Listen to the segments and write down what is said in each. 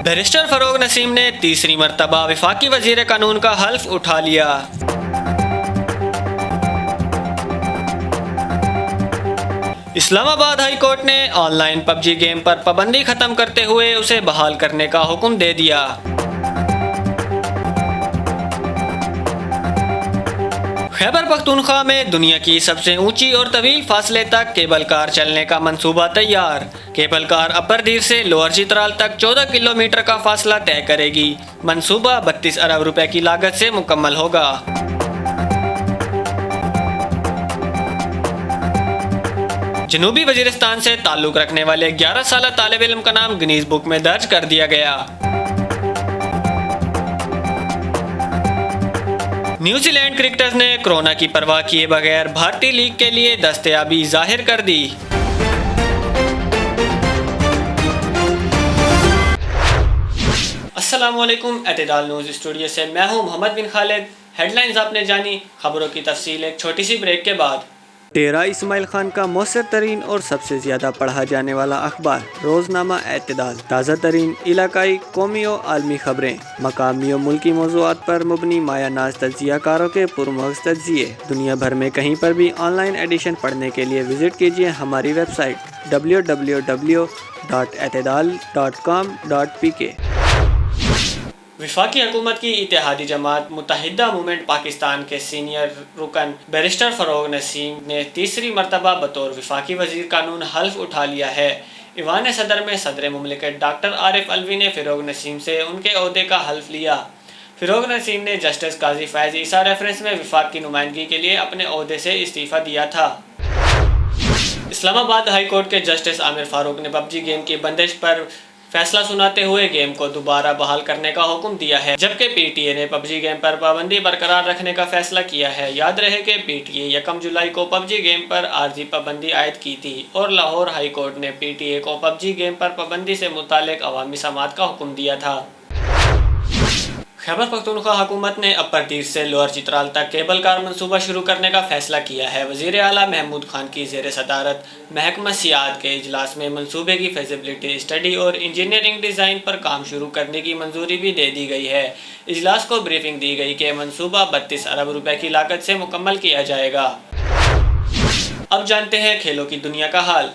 Barrister फरोग नसीम ने तीसरी मर्तबा वफाकी वजीर कानून का हल्फ उठा लिया। इस्लामाबाद हाई कोर्ट ने ऑनलाइन पबजी गेम पर पाबंदी खत्म करते हुए उसे बहाल करने का हुक्म दे दिया। खैबर पख्तूनख्वा में दुनिया की सबसे ऊंची और तवील फासले तक केबल कार चलने का मंसूबा तैयार। केबल कार अपर से लोअर चित्राल तक 14 किलोमीटर का फासला तय करेगी। मंसूबा 32 अरब रुपए की लागत से मुकम्मल होगा। जनूबी वजीरिस्तान से ताल्लुक रखने वाले 11 साल तालिब इल्म का नाम गिनीज बुक में दर्ज कर दिया गया। न्यूजीलैंड क्रिकेटर्स ने कोरोना की परवाह किए बगैर भारतीय लीग के लिए दस्तयाबी जाहिर कर दी। अस्सलामुअलैकुम, एतदाल न्यूज़ स्टूडियो से मैं हूं मोहम्मद बिन खालिद। हेडलाइंस आपने जानी, खबरों की तफसील एक छोटी सी ब्रेक के बाद। डेरा इस्माइल खान का मौसर तरीन और सबसे ज़्यादा पढ़ा जाने वाला अखबार रोज़नामा एतदाल। ताज़ा तरीन इलाकाई, कौमी और आलमी खबरें, मकामी और मुल्की मौज़ूआत पर मुबनी माया नाज तज्ज़ियाकारों के पुरमग़ज़ तज्ज़िये। दुनिया भर में कहीं पर भी ऑनलाइन एडिशन पढ़ने के लिए विज़िट कीजिए हमारी वेबसाइट www.etidal.com.pk। वफाकी हुकूमत की इत्तेहादी जमात मुत्तहिदा मूवमेंट पाकिस्तान के सीनियर रुकन बैरिस्टर फरोग नसीम ने तीसरी मरतबा बतौर वफाकी वजीर कानून हल्फ उठा लिया है। ईवान सदर में सदर मुमलिकत डॉक्टर आरिफ अलवी ने फरोग नसीम से उनके ओहदे का हल्फ लिया। फरोग नसीम ने जस्टिस काजी फैज़ ईसा रेफरेंस में वफाक की नुमाइंदगी के लिए अपने ओहदे से इस्तीफ़ा दिया था। इस्लामाबाद हाई कोर्ट के जस्टिस आमिर फारूक ने पबजी गेम की बंदिश पर फैसला सुनाते हुए गेम को दोबारा बहाल करने का हुक्म दिया है, जबकि पीटीए ने पबजी गेम पर पाबंदी बरकरार रखने का फैसला किया है। याद रहे कि पीटीए 1 जुलाई को पबजी गेम पर आर्जी पाबंदी आयद की थी और लाहौर हाई कोर्ट ने पीटीए को पबजी गेम पर पाबंदी से मुतालिक अवामी समात का हुक्म दिया था। खैबर पख्तूनख्वा हुकूमत ने अपर से लोअर चित्राल तक केबल कार मंसूबा शुरू करने का फैसला किया है। वज़ीर आला महमूद खान की ज़ेर सदारत महकमा सियाहत के इजलास में मंसूबे की फेजिबिलिटी स्टडी और इंजीनियरिंग डिज़ाइन पर काम शुरू करने की मंजूरी भी दे दी गई है। इजलास को ब्रीफिंग दी गई कि मंसूबा 32 अरब रुपए की लागत से मुकम्मल किया जाएगा। अब जानते हैं खेलों की दुनिया का हाल।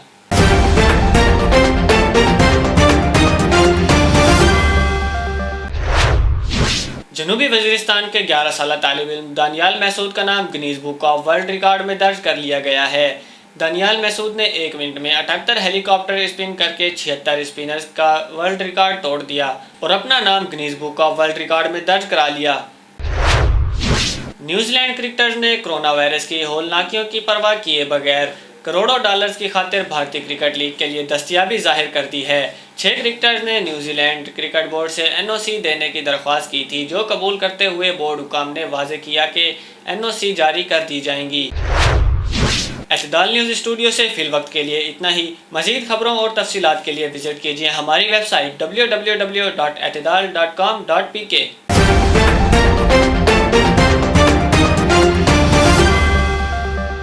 जनूबी वजीरिस्तान के 11 साल तालिब इल्म दानियाल महसूद का नाम Guinness book of world record में दर्ज कर लिया गया है। दानियाल महसूद ने 1 मिनट में 78 हेलीकॉप्टर स्पिन करके 76 स्पिनर्स का वर्ल्ड रिकॉर्ड तोड़ दिया और अपना नाम Guinness book of world record में दर्ज करा लिया। न्यूजीलैंड क्रिकेटर्स ने कोरोना वायरस की होलनाकियों की परवाह किए बगैर करोड़ों डॉलर्स की खातिर भारतीय क्रिकेट लीग के लिए दस्तयाबी जाहिर कर दी है। 6 क्रिकेटर्स ने न्यूजीलैंड क्रिकेट बोर्ड से एनओसी देने की दरख्वास्त की थी, जो कबूल करते हुए बोर्ड हुकाम ने वाज़ेह किया कि एनओसी जारी कर दी जाएंगी। एतदाल न्यूज़ स्टूडियो से फिलवक्त के लिए इतना ही। मज़ीद खबरों और तफसीलात के लिए विजिट कीजिए हमारी वेबसाइट www.etidal.com.pk।